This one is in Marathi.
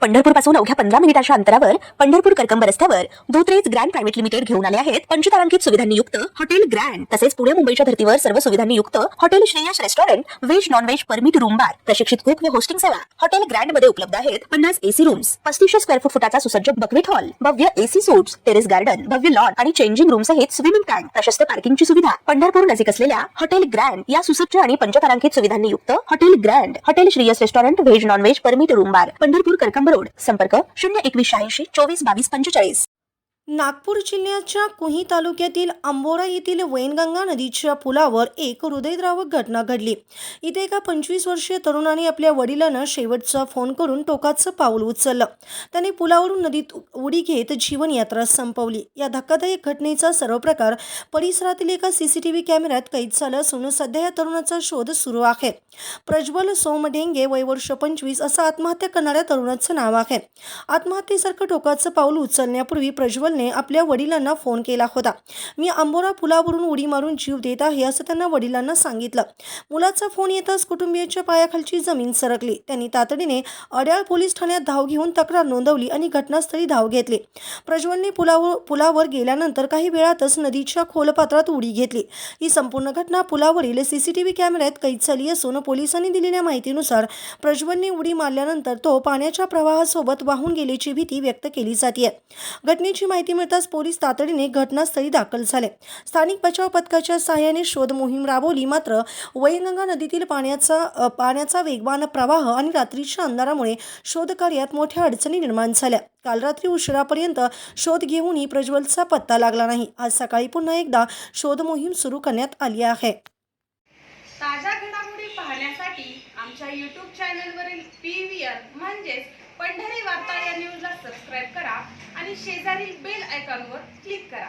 पंढरपूरपासून अवघ्या 15 मिनिटांच्या अंतरावर पंढरपूर करकंब रस्त्यावर धोत्रेज ग्रँड प्रायव्हेट लिमिटेड घेऊन आले आहेत पंचतारांकित सुविधांनी युक्त हॉटेल ग्रँड। तसेच पुणे मुंबईच्या धर्तीवर सर्व सुविधांनी युक्त hotel Shreyas restaurant, veg non veg permit room बार, प्रशिक्षित कुक व होस्टिंग सेवा। हॉटेल ग्रँड मध्ये उपलब्ध आहेत 50 एसी रूम्स, 3500 स्क्वेअर फूट फुटाचा सुसज्ज बकवेट हॉल, भव्य एसी सूट्स, टेरेस गार्डन, भव्य लॉन आणि चेंजिंग रूम सहित स्विमिंग टँक, प्रशस्त पार्किंगची सुविधा। पंढरपूर नजीक असलेल्या हॉटेल ग्रँड या सुसज्ज आणि पंचतारांकित सुविधांनी युक्त hotel grand, hotel Shreyas restaurant, veg non veg permit room बार, पंढरपूर करकंब रोड। संपर्क 02180 24 22 45। नागपूर जिल्ह्याच्या कुही तालुक्यातील अंबोरा येथील वैनगंगा नदीच्या पुलावर एक हृदयद्रावक घटना घडली। इथे एका 25 वर्षीय तरुणाने आपल्या वडिलांना शेवटचा फोन करून टोकाचं पाऊल उचललं। त्याने पुलावरून नदीत उडी घेत जीवनयात्रा संपवली। या धक्कादायक घटनेचा सर्व प्रकार परिसरातील एका सीसीटीव्ही कॅमेऱ्यात कैद झाला असून सध्या या तरुणाचा शोध सुरू आहे। प्रज्वल सोमढेंगे, वय वर्ष 25 असं आत्महत्या करणाऱ्या तरुणाचं नाव आहे। आत्महत्येसारखं टोकाचं पाऊल उचलण्यापूर्वी प्रज्वल आपल्या वडिलांना फोन केला होता। मी अंबोरा पुलावरून उडी मारून जीव देत आहे असं त्यांना वडिलांना सांगितलं। मुलाचा फोन येताच कुटुंबियांच्या पायाखालची जमीन सरकली। त्यांनी तातडीने अड्याळ पोलीस ठाण्यात धाव घेऊन तक्रार नोंदवली आणि घटनास्थळी धाव घेतली। प्रज्वलने पुलावर गेल्यानंतर काही वेळातच नदीच्या खोल पात्रात उडी घेतली। ही संपूर्ण घटना पुलावरील सीसीटीव्ही कॅमेऱ्यात कैद झाली असून पोलिसांनी दिलेल्या माहितीनुसार प्रज्वलने उडी मारल्यानंतर तो पाण्याच्या प्रवाहासोबत वाहून गेल्याची भीती व्यक्त केली जाते। घटनेची माहिती मिळताच पोलीस तातडीने घटनास्थळी दाखल झाले। स्थानिक बचाव पथकाच्या सहाय्याने शोध मोहीम राबवली, मात्र वैनगंगा नदीतील पाण्याचा वेगवान प्रवाह आणि रात्रीच्या अंधारामुळे शोधकार्यात मोठ्या अडचणी निर्माण झाल्या। काल रात्री उशिरापर्यंत शोध घेऊनही प्रज्वलचा पत्ता लागला नाही। आज सकाळी पुन्हा एकदा शोध मोहीम सुरू करण्यात आली आहे। ताज्या घडामोडी पाहण्यासाठी आमच्या YouTube चॅनलवरील PVR म्हणजेच पंढरी वार्ता या न्यूजला सबस्क्राइब करा आणि शेजारील बेल आयकॉनवर क्लिक करा।